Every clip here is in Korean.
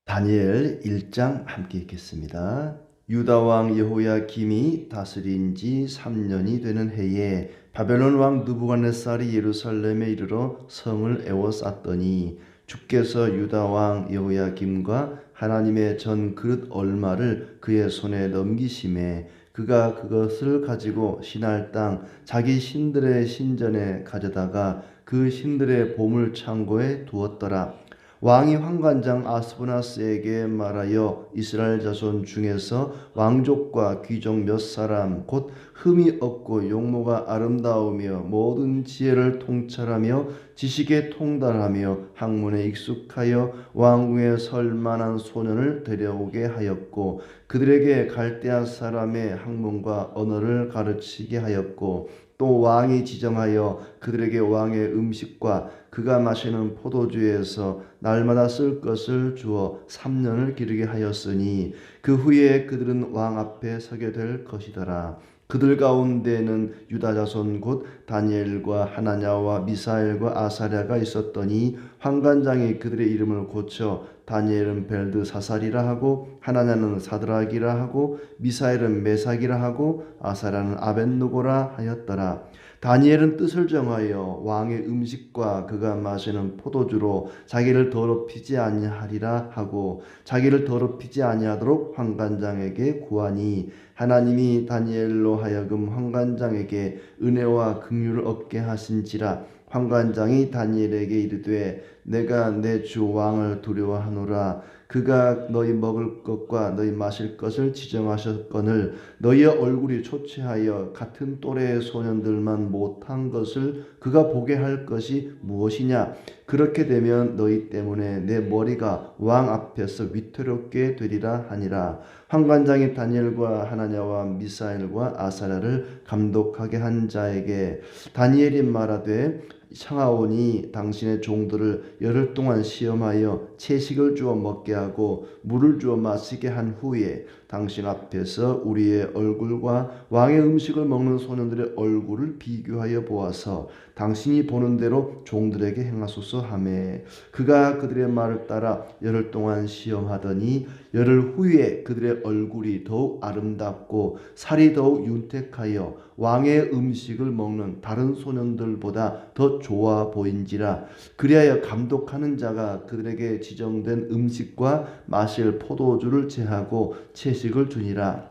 다니엘 1장 함께 읽겠습니다. 유다 왕 여호야김이 다스린 지 3년이 되는 해에 바벨론 왕 느부갓네살이 예루살렘에 이르러 성을 에워쌌더니 주께서 유다 왕 여호야김과 하나님의 전 그릇 얼마를 그의 손에 넘기심에 그가 그것을 가지고 신할 땅 자기 신들의 신전에 가져다가 그 신들의 보물 창고에 두었더라. 왕이 환관장 아스브나스에게 말하여 이스라엘 자손 중에서 왕족과 귀족 몇 사람 곧 흠이 없고 용모가 아름다우며 모든 지혜를 통찰하며 지식에 통달하며 학문에 익숙하여 왕궁에 설 만한 소년을 데려오게 하였고 그들에게 갈대아 사람의 학문과 언어를 가르치게 하였고 또 왕이 지정하여 그들에게 왕의 음식과 그가 마시는 포도주에서 날마다 쓸 것을 주어 3년을 기르게 하였으니 그 후에 그들은 왕 앞에 서게 될 것이더라. 그들 가운데는 유다 자손 곧 다니엘과 하나냐와 미사엘과 아사랴가 있었더니 환관장이 그들의 이름을 고쳐 다니엘은 벨드사살이라 하고 하나냐는 사드락이라 하고 미사엘은 메삭이라 하고 아사랴는 아벳느고라 하였더라. 다니엘은 뜻을 정하여 왕의 음식과 그가 마시는 포도주로 자기를 더럽히지 아니하리라 하고 자기를 더럽히지 아니하도록 환관장에게 구하니 하나님이 다니엘로 하여금 환관장에게 은혜와 긍휼을 얻게 하신지라. 환관장이 다니엘에게 이르되 내가 내 주 왕을 두려워하노라. 그가 너희 먹을 것과 너희 마실 것을 지정하셨거늘 너희의 얼굴이 초췌하여 같은 또래의 소년들만 못한 것을 그가 보게 할 것이 무엇이냐. 그렇게 되면 너희 때문에 내 머리가 왕 앞에서 위태롭게 되리라 하니라. 환관장이 다니엘과 하나냐와 미사엘과 아사랴를 감독하게 한 자에게 다니엘이 말하되 청하오니 당신의 종들을 열흘 동안 시험하여 채식을 주어 먹게 하고 물을 주어 마시게 한 후에 당신 앞에서 우리의 얼굴과 왕의 음식을 먹는 소년들의 얼굴을 비교하여 보아서 당신이 보는 대로 종들에게 행하소서 하매 그가 그들의 말을 따라 열흘 동안 시험하더니 열흘 후에 그들의 얼굴이 더욱 아름답고 살이 더욱 윤택하여 왕의 음식을 먹는 다른 소년들보다 더 좋아 보인지라. 그리하여 감독하는 자가 그들에게 지정된 음식과 마실 포도주를 제하고 채식을 주니라.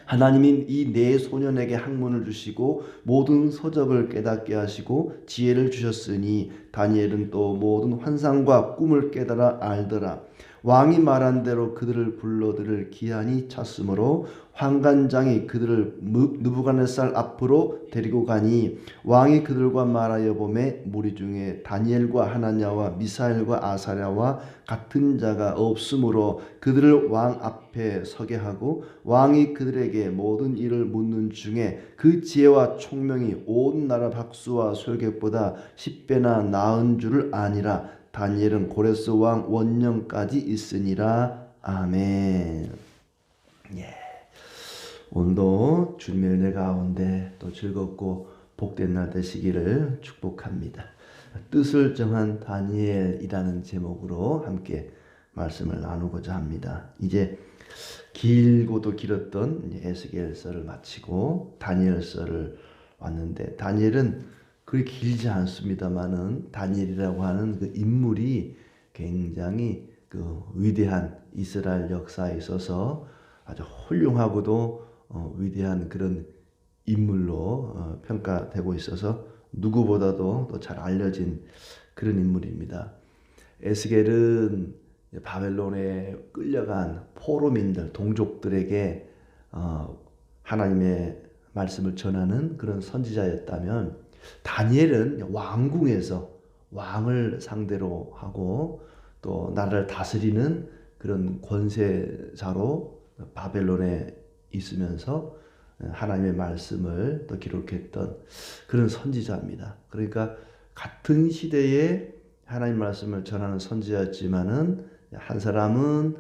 하나님이 이 네 소년에게 학문을 주시고 모든 서적을 깨닫게 하시고 지혜를 주셨으니 다니엘은 또 모든 환상과 꿈을 깨달아 알더라. 왕이 말한 대로 그들을 불러들을 기한이 찼으므로 환관장이 그들을 느부갓네살 앞으로 데리고 가니 왕이 그들과 말하여 보매 무리 중에 다니엘과 하나냐와 미사엘과 아사랴와 같은 자가 없으므로 그들을 왕 앞에 서게 하고 왕이 그들에게 모든 일을 묻는 중에 그 지혜와 총명이 온 나라 박수와 솔객보다 10배나 나은 줄을 아니라. 다니엘은 고레스 왕 원년까지 있으니라. 아멘. 예. 오늘도 주님의 은혜 가운데 또 즐겁고 복된 날 되시기를 축복합니다. 뜻을 정한 다니엘이라는 제목으로 함께 말씀을 나누고자 합니다. 이제 길고도 길었던 에스겔서를 마치고 다니엘서를 왔는데 다니엘은 그리 길지 않습니다만은 다니엘이라고 하는 그 인물이 굉장히 그 위대한 이스라엘 역사에 있어서 아주 훌륭하고도 위대한 그런 인물로 평가되고 있어서 누구보다도 더 잘 알려진 그런 인물입니다. 에스겔은 바벨론에 끌려간 포로민들, 동족들에게 하나님의 말씀을 전하는 그런 선지자였다면 다니엘은 왕궁에서 왕을 상대로 하고 또 나라를 다스리는 그런 권세자로 바벨론에 있으면서 하나님의 말씀을 또 기록했던 그런 선지자입니다. 그러니까 같은 시대에 하나님 말씀을 전하는 선지자였지만은 한 사람은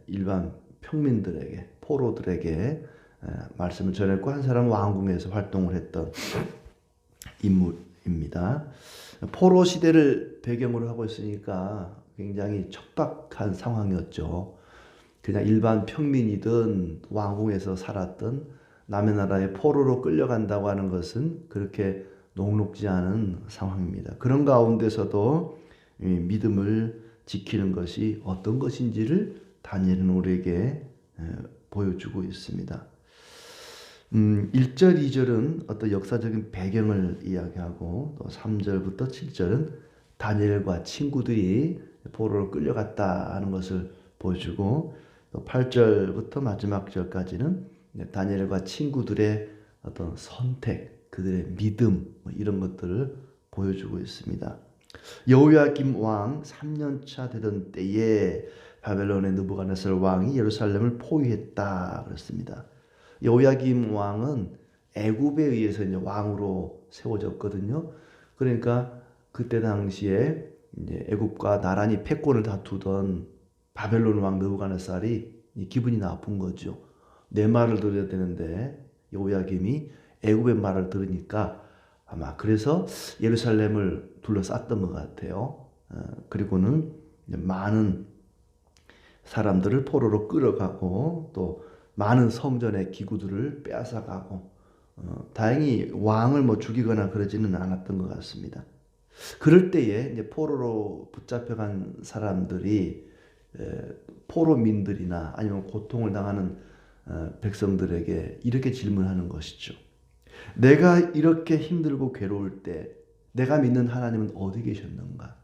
일반 평민들에게 포로들에게 말씀을 전했고 한 사람은 왕궁에서 활동을 했던 인물입니다. 포로 시대를 배경으로 하고 있으니까 굉장히 척박한 상황이었죠. 그냥 일반 평민이든 왕궁에서 살았던 남의 나라에 포로로 끌려간다고 하는 것은 그렇게 녹록지 않은 상황입니다. 그런 가운데서도 믿음을 지키는 것이 어떤 것인지를 다니엘은 우리에게 보여주고 있습니다. 1절, 2절은 어떤 역사적인 배경을 이야기하고 또 3절부터 7절은 다니엘과 친구들이 포로로 끌려갔다 하는 것을 보여주고 또 8절부터 마지막 절까지는 다니엘과 친구들의 어떤 선택, 그들의 믿음 이런 것들을 보여주고 있습니다. 여호야김 왕 3년차 되던 때에 바벨론의 느부갓네살 왕이 예루살렘을 포위했다 그랬습니다. 여호야김 왕은 애굽에 의해서 이제 왕으로 세워졌거든요. 그러니까 그때 당시에 이제 애굽과 나란히 패권을 다투던 바벨론 왕 느부갓네살이 기분이 나쁜 거죠. 내 말을 들어야 되는데 여호야김이 애굽의 말을 들으니까 아마 그래서 예루살렘을 둘러쌌던 것 같아요. 그리고는 많은 사람들을 포로로 끌어가고 또 많은 성전의 기구들을 빼앗아가고 다행히 왕을 뭐 죽이거나 그러지는 않았던 것 같습니다. 그럴 때에 이제 포로로 붙잡혀간 사람들이 포로민들이나 아니면 고통을 당하는 백성들에게 이렇게 질문하는 것이죠. 내가 이렇게 힘들고 괴로울 때 내가 믿는 하나님은 어디 계셨는가?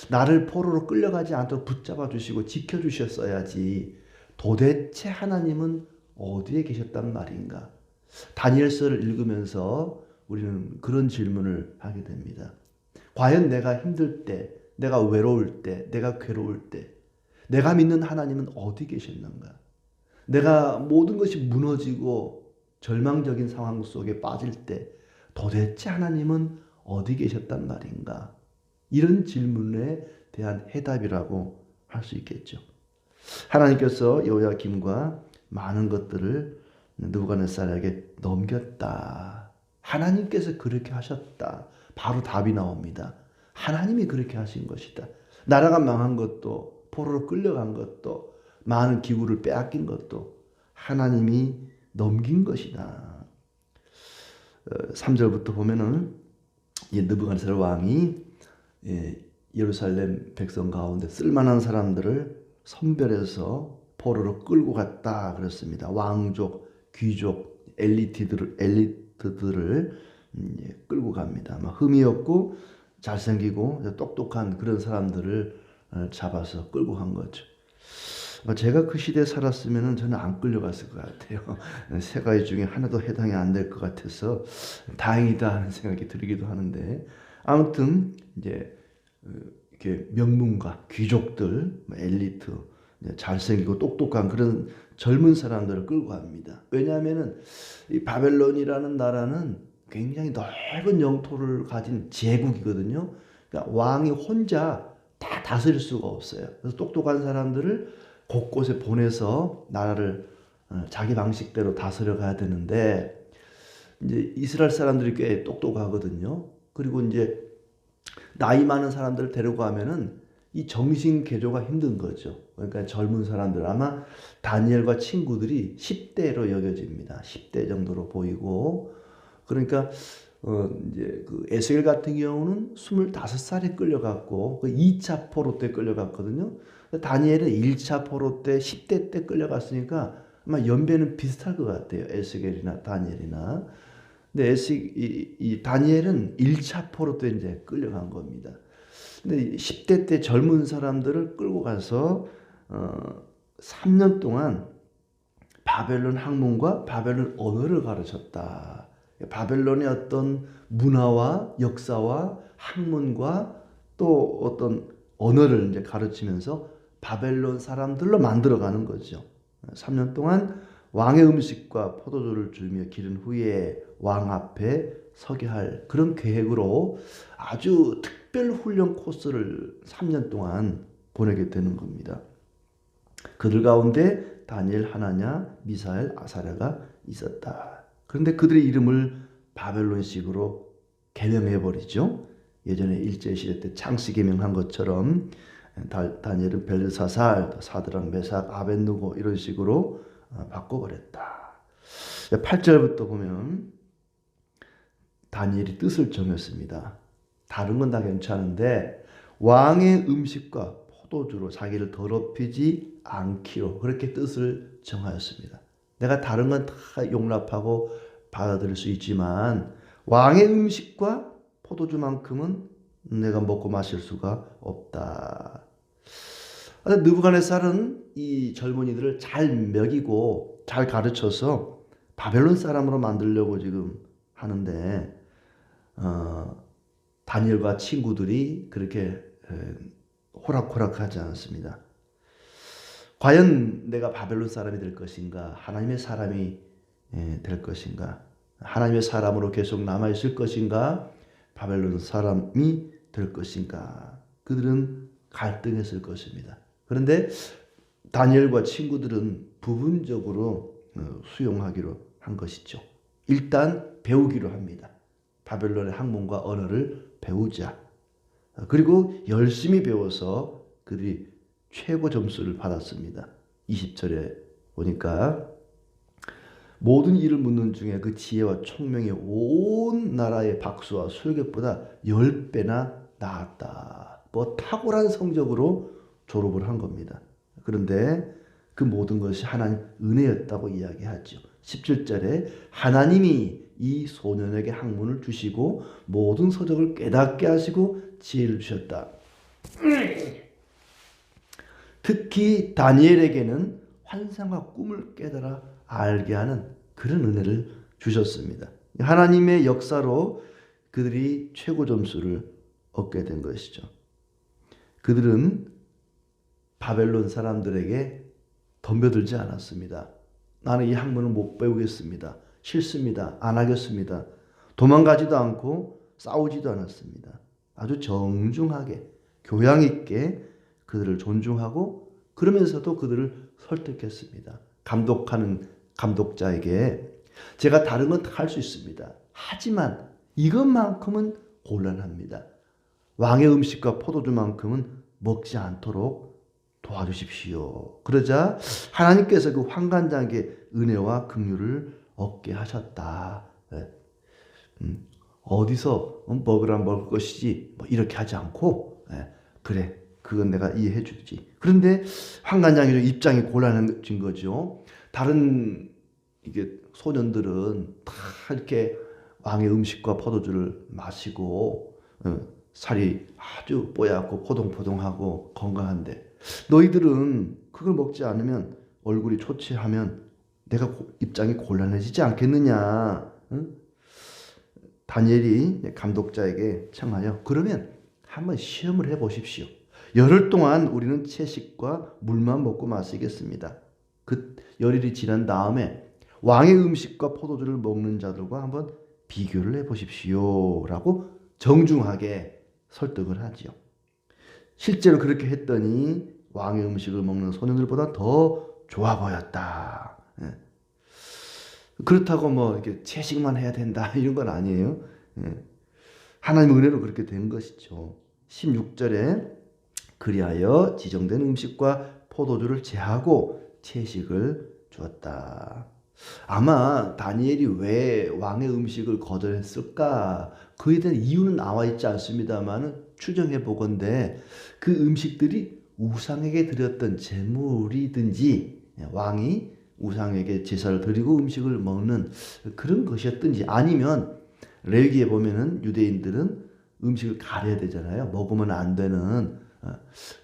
나를 포로로 끌려가지 않도록 붙잡아 주시고 지켜 주셨어야지. 도대체 하나님은 어디에 계셨단 말인가? 다니엘서를 읽으면서 우리는 그런 질문을 하게 됩니다. 과연 내가 힘들 때, 내가 외로울 때, 내가 괴로울 때 내가 믿는 하나님은 어디 계셨는가? 내가 모든 것이 무너지고 절망적인 상황 속에 빠질 때 도대체 하나님은 어디 계셨단 말인가? 이런 질문에 대한 해답이라고 할 수 있겠죠. 하나님께서 여호야김과 많은 것들을 느부갓네살에게 넘겼다. 하나님께서 그렇게 하셨다. 바로 답이 나옵니다. 하나님이 그렇게 하신 것이다. 나라가 망한 것도 포로로 끌려간 것도 많은 기구를 빼앗긴 것도 하나님이 넘긴 것이다. 3절부터 보면은 느부갓네살 왕이 예루살렘 백성 가운데 쓸만한 사람들을 선별해서 포로로 끌고 갔다 그랬습니다. 왕족, 귀족, 엘리트들을 끌고 갑니다. 흠이 없고 잘생기고 똑똑한 그런 사람들을 잡아서 끌고 간 거죠. 제가 그 시대에 살았으면 저는 안 끌려갔을 것 같아요. 세 가지 중에 하나도 해당이 안 될 것 같아서 다행이다 하는 생각이 들기도 하는데 아무튼 이제 이렇게 명문가, 귀족들, 엘리트, 잘생기고 똑똑한 그런 젊은 사람들을 끌고 갑니다. 왜냐하면은 이 바벨론이라는 나라는 굉장히 넓은 영토를 가진 제국이거든요. 그러니까 왕이 혼자 다 다스릴 수가 없어요. 그래서 똑똑한 사람들을 곳곳에 보내서 나라를 자기 방식대로 다스려 가야 되는데 이제 이스라엘 사람들이 꽤 똑똑하거든요. 그리고 이제 나이 많은 사람들을 데려가면은 이 정신 개조가 힘든 거죠. 그러니까 젊은 사람들 아마 다니엘과 친구들이 10대로 여겨집니다. 10대 정도로 보이고 그러니까 이제 그 에스겔 같은 경우는 25살에 끌려갔고 그 2차 포로 때 끌려갔거든요. 다니엘은 1차 포로 때 10대 때 끌려갔으니까 아마 연배는 비슷할 것 같아요. 에스겔이나 다니엘이나. 근데 이 다니엘은 1차 포로 때 이제 끌려간 겁니다. 근데 10대 때 젊은 사람들을 끌고 가서 3년 동안 바벨론 학문과 바벨론 언어를 가르쳤다. 바벨론의 어떤 문화와 역사와 학문과 또 어떤 언어를 이제 가르치면서 바벨론 사람들로 만들어가는 거죠. 3년 동안 왕의 음식과 포도주를 주며 기른 후에 왕 앞에 서게 할 그런 계획으로 아주 특별 훈련 코스를 3년 동안 보내게 되는 겁니다. 그들 가운데 다니엘, 하나냐, 미사엘, 아사랴가 있었다. 그런데 그들의 이름을 바벨론식으로 개명해 버리죠. 예전에 일제시대 때 창씨 개명한 것처럼 다니엘은 벨르사살, 사드락, 메삭, 아벳느고 이런 식으로 바꿔버렸다. 8절부터 보면 다니엘이 뜻을 정했습니다. 다른 건 다 괜찮은데 왕의 음식과 포도주로 자기를 더럽히지 않기로 그렇게 뜻을 정하였습니다. 내가 다른 건 다 용납하고 받아들일 수 있지만 왕의 음식과 포도주만큼은 내가 먹고 마실 수가 없다. 느부갓네살은 이 젊은이들을 잘 먹이고 잘 가르쳐서 바벨론 사람으로 만들려고 지금 하는데 다니엘과 친구들이 그렇게 호락호락하지 않습니다. 과연 내가 바벨론 사람이 될 것인가? 하나님의 사람이 될 것인가? 하나님의 사람으로 계속 남아있을 것인가? 바벨론 사람이 될 것인가? 그들은 갈등했을 것입니다. 그런데 다니엘과 친구들은 부분적으로 수용하기로 한 것이죠. 일단 배우기로 합니다. 바벨론의 학문과 언어를 배우자. 그리고 열심히 배워서 그들이 최고 점수를 받았습니다. 20절에 보니까 모든 일을 묻는 중에 그 지혜와 총명이 온 나라의 박수와 술객보다 10배나 나았다. 뭐 탁월한 성적으로 졸업을 한 겁니다. 그런데 그 모든 것이 하나님 은혜였다고 이야기하죠. 17절에 하나님이 이 소년에게 학문을 주시고 모든 서적을 깨닫게 하시고 지혜를 주셨다. 특히 다니엘에게는 환상과 꿈을 깨달아 알게 하는 그런 은혜를 주셨습니다. 하나님의 역사로 그들이 최고 점수를 얻게 된 것이죠. 그들은 바벨론 사람들에게 덤벼들지 않았습니다. 나는 이 학문을 못 배우겠습니다. 싫습니다. 안 하겠습니다. 도망가지도 않고 싸우지도 않았습니다. 아주 정중하게 교양 있게 그들을 존중하고 그러면서도 그들을 설득했습니다. 감독하는 감독자에게 제가 다른 건 다 할 수 있습니다. 하지만 이것만큼은 곤란합니다. 왕의 음식과 포도주만큼은 먹지 않도록 도와주십시오. 그러자 하나님께서 그 환관장에게 은혜와 긍휼을 얻게 하셨다. 어디서 먹으라 먹을 것이지 뭐 이렇게 하지 않고 그래 그건 내가 이해해 주지. 그런데 환관장의 입장이 곤란해진 거죠. 다른 이게 소년들은 다 이렇게 왕의 음식과 포도주를 마시고 살이 아주 뽀얗고 포동포동하고 건강한데 너희들은 그걸 먹지 않으면 얼굴이 초췌하면 내가 입장이 곤란해지지 않겠느냐. 다니엘이 감독자에게 청하여 그러면 한번 시험을 해보십시오. 열흘 동안 우리는 채식과 물만 먹고 마시겠습니다. 그 열흘이 지난 다음에 왕의 음식과 포도주를 먹는 자들과 한번 비교를 해보십시오. 라고 정중하게 설득을 하지요. 실제로 그렇게 했더니 왕의 음식을 먹는 소년들보다 더 좋아 보였다. 그렇다고 뭐 이렇게 채식만 해야 된다 이런 건 아니에요. 하나님의 은혜로 그렇게 된 것이죠. 16절에 그리하여 지정된 음식과 포도주를 제하고 채식을 주었다. 아마 다니엘이 왜 왕의 음식을 거절했을까? 그에 대한 이유는 나와 있지 않습니다만 추정해 보건대 그 음식들이 우상에게 드렸던 제물이든지 왕이 우상에게 제사를 드리고 음식을 먹는 그런 것이었든지 아니면 레위기에 보면은 유대인들은 음식을 가려야 되잖아요. 먹으면 안 되는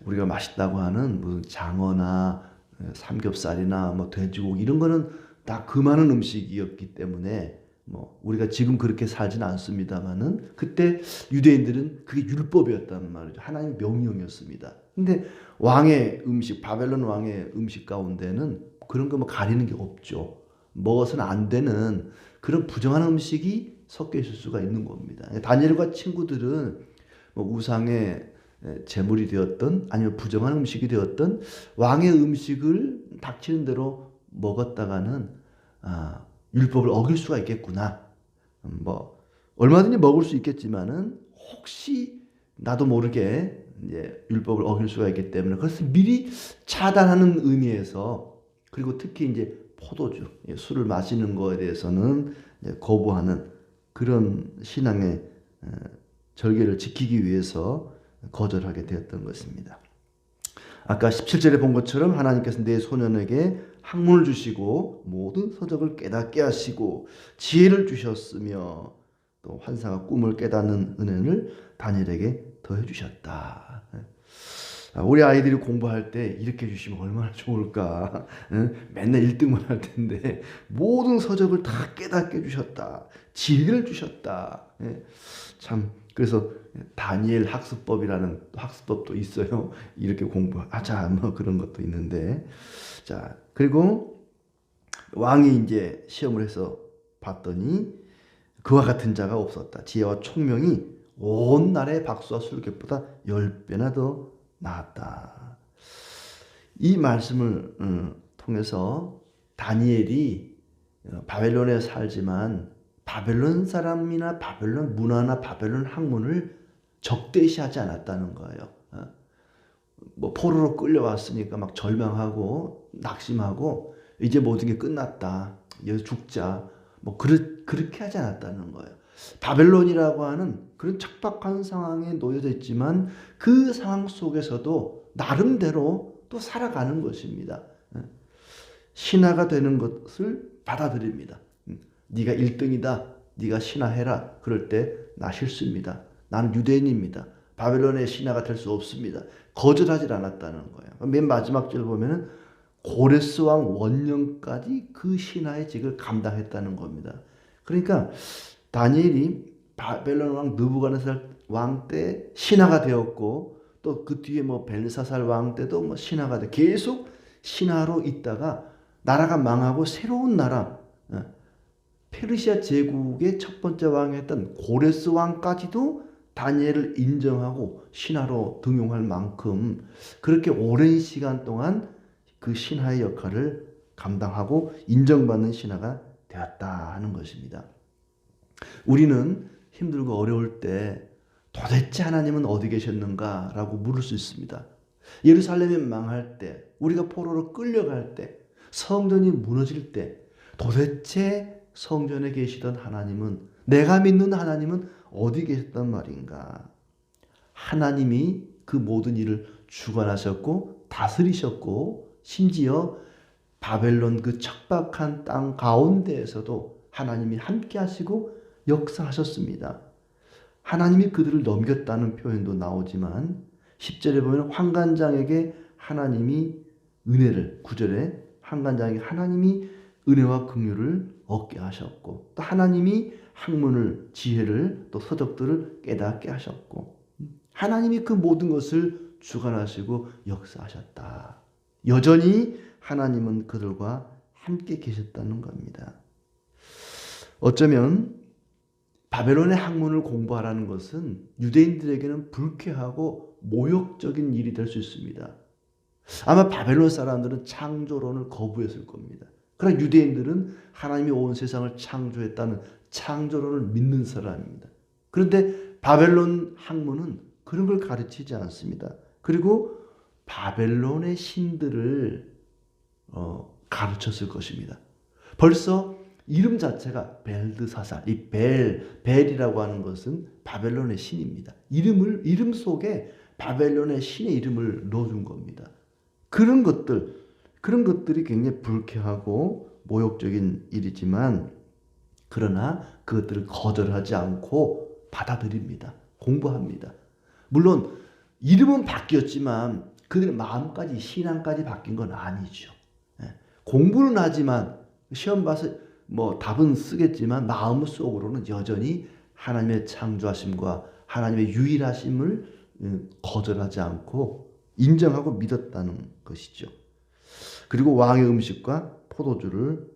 우리가 맛있다고 하는 무슨 장어나 삼겹살이나 뭐 돼지고기 이런 거는 다 금하는 음식이었기 때문에 뭐 우리가 지금 그렇게 살지는 않습니다만은 그때 유대인들은 그게 율법이었단 말이죠. 하나님의 명령이었습니다. 근데 왕의 음식, 바벨론 왕의 음식 가운데는 그런 거 뭐 가리는 게 없죠. 먹어서는 안 되는 그런 부정한 음식이 섞여 있을 수가 있는 겁니다. 다니엘과 친구들은 뭐 우상의 제물이 되었던 아니면 부정한 음식이 되었던 왕의 음식을 닥치는 대로 먹었다가는 율법을 어길 수가 있겠구나. 뭐 얼마든지 먹을 수 있겠지만은 혹시 나도 모르게 이제 율법을 어길 수가 있기 때문에 그것을 미리 차단하는 의미에서, 그리고 특히 이제 포도주, 술을 마시는 거에 대해서는 이제 거부하는 그런 신앙의 절개를 지키기 위해서 거절하게 되었던 것입니다. 아까 17절에 본 것처럼 하나님께서 내 소년에게 학문을 주시고 모든 서적을 깨닫게 하시고 지혜를 주셨으며 또 환상과 꿈을 깨닫는 은혜를 다니엘에게 더해 주셨다. 우리 아이들이 공부할 때 이렇게 해주시면 얼마나 좋을까. 맨날 1등만 할 텐데 모든 서적을 다 깨닫게 해주셨다. 지혜를 주셨다. 참, 그래서 다니엘 학습법이라는 학습법도 있어요. 이렇게 공부하자 뭐 그런 것도 있는데, 자, 그리고 왕이 이제 시험을 해서 봤더니 그와 같은 자가 없었다. 지혜와 총명이 온 나라의 박수와 술객보다 10배나 더 나았다. 이 말씀을 통해서 다니엘이 바벨론에 살지만 바벨론 사람이나 바벨론 문화나 바벨론 학문을 적대시하지 않았다는 거예요. 뭐 포로로 끌려왔으니까 막 절망하고 낙심하고 이제 모든 게 끝났다. 여기서 죽자. 뭐 그렇게 하지 않았다는 거예요. 바벨론이라고 하는 그런 척박한 상황에 놓여져 있지만 그 상황 속에서도 나름대로 또 살아가는 것입니다. 신하가 되는 것을 받아들입니다. 네가 1등이다. 네가 신하해라. 그럴 때 나 실수입니다. 나는 유대인입니다. 바벨론의 신하가 될 수 없습니다. 거절하지 않았다는 거예요. 맨 마지막 절 보면은 고레스 왕 원년까지 그 신하의 직을 감당했다는 겁니다. 그러니까 다니엘이 바벨론 왕 느부갓네살 왕 때 신하가 되었고 또 그 뒤에 뭐 벨사살 왕 때도 뭐 신하가 돼 계속 신하로 있다가 나라가 망하고 새로운 나라 페르시아 제국의 첫 번째 왕이었던 고레스 왕까지도 다니엘을 인정하고 신하로 등용할 만큼 그렇게 오랜 시간 동안 그 신하의 역할을 감당하고 인정받는 신하가 되었다 하는 것입니다. 우리는 힘들고 어려울 때 도대체 하나님은 어디 계셨는가 라고 물을 수 있습니다. 예루살렘이 망할 때, 우리가 포로로 끌려갈 때, 성전이 무너질 때 도대체 성전에 계시던 하나님은, 내가 믿는 하나님은 어디 계셨단 말인가. 하나님이 그 모든 일을 주관하셨고 다스리셨고 심지어 바벨론 그 척박한 땅 가운데에서도 하나님이 함께 하시고 역사하셨습니다. 하나님이 그들을 넘겼다는 표현도 나오지만 10절에 보면 환관장에게 하나님이 은혜를, 9절에 환관장에게 하나님이 은혜와 긍휼을 얻게 하셨고 또 하나님이 학문을, 지혜를, 또 서적들을 깨닫게 하셨고 하나님이 그 모든 것을 주관하시고 역사하셨다. 여전히 하나님은 그들과 함께 계셨다는 겁니다. 어쩌면 바벨론의 학문을 공부하라는 것은 유대인들에게는 불쾌하고 모욕적인 일이 될 수 있습니다. 아마 바벨론 사람들은 창조론을 거부했을 겁니다. 그러나 유대인들은 하나님이 온 세상을 창조했다는 창조론을 믿는 사람입니다. 그런데 바벨론 학문은 그런 걸 가르치지 않습니다. 그리고 바벨론의 신들을 가르쳤을 것입니다. 벌써 이름 자체가 벨드사살, 이 벨이라고 하는 것은 바벨론의 신입니다. 이름 속에 바벨론의 신의 이름을 넣어준 겁니다. 그런 것들이 굉장히 불쾌하고 모욕적인 일이지만 그러나 그것들을 거절하지 않고 받아들입니다. 공부합니다. 물론 이름은 바뀌었지만 그들의 마음까지, 신앙까지 바뀐 건 아니죠. 공부는 하지만 시험 봐서 뭐 답은 쓰겠지만 마음속으로는 여전히 하나님의 창조하심과 하나님의 유일하심을 거절하지 않고 인정하고 믿었다는 것이죠. 그리고 왕의 음식과 포도주를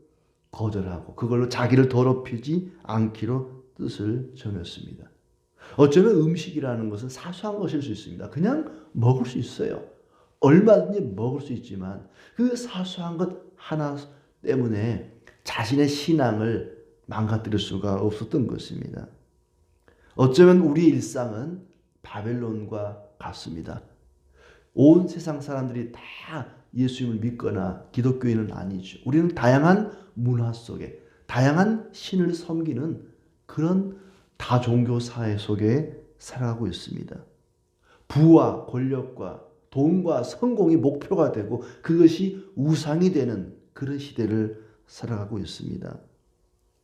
거절하고 그걸로 자기를 더럽히지 않기로 뜻을 정했습니다. 어쩌면 음식이라는 것은 사소한 것일 수 있습니다. 그냥 먹을 수 있어요. 얼마든지 먹을 수 있지만 그 사소한 것 하나 때문에 자신의 신앙을 망가뜨릴 수가 없었던 것입니다. 어쩌면 우리의 일상은 바벨론과 같습니다. 온 세상 사람들이 다 예수님을 믿거나 기독교인은 아니죠. 우리는 다양한 문화 속에 다양한 신을 섬기는 그런 다종교 사회 속에 살아가고 있습니다. 부와 권력과 돈과 성공이 목표가 되고 그것이 우상이 되는 그런 시대를 살아가고 있습니다.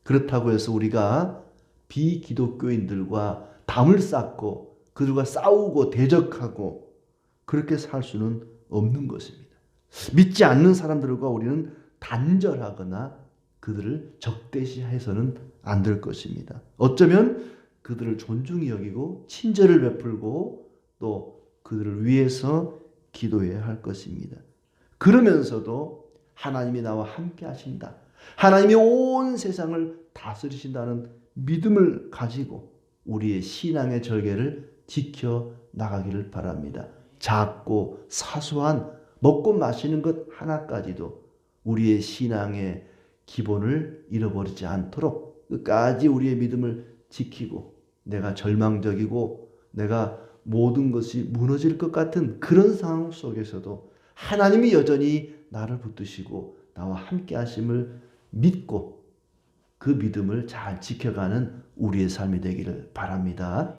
그렇다고 해서 우리가 비기독교인들과 담을 쌓고 그들과 싸우고 대적하고 그렇게 살 수는 없는 것입니다. 믿지 않는 사람들과 우리는 단절하거나 그들을 적대시해서는 안 될 것입니다. 어쩌면 그들을 존중히 여기고 친절을 베풀고 또 그들을 위해서 기도해야 할 것입니다. 그러면서도 하나님이 나와 함께 하신다. 하나님이 온 세상을 다스리신다는 믿음을 가지고 우리의 신앙의 절개를 지켜 나가기를 바랍니다. 작고 사소한 먹고 마시는 것 하나까지도 우리의 신앙의 기본을 잃어버리지 않도록 끝까지 우리의 믿음을 지키고 내가 절망적이고 내가 모든 것이 무너질 것 같은 그런 상황 속에서도 하나님이 여전히 나를 붙드시고 나와 함께 하심을 믿고 그 믿음을 잘 지켜가는 우리의 삶이 되기를 바랍니다.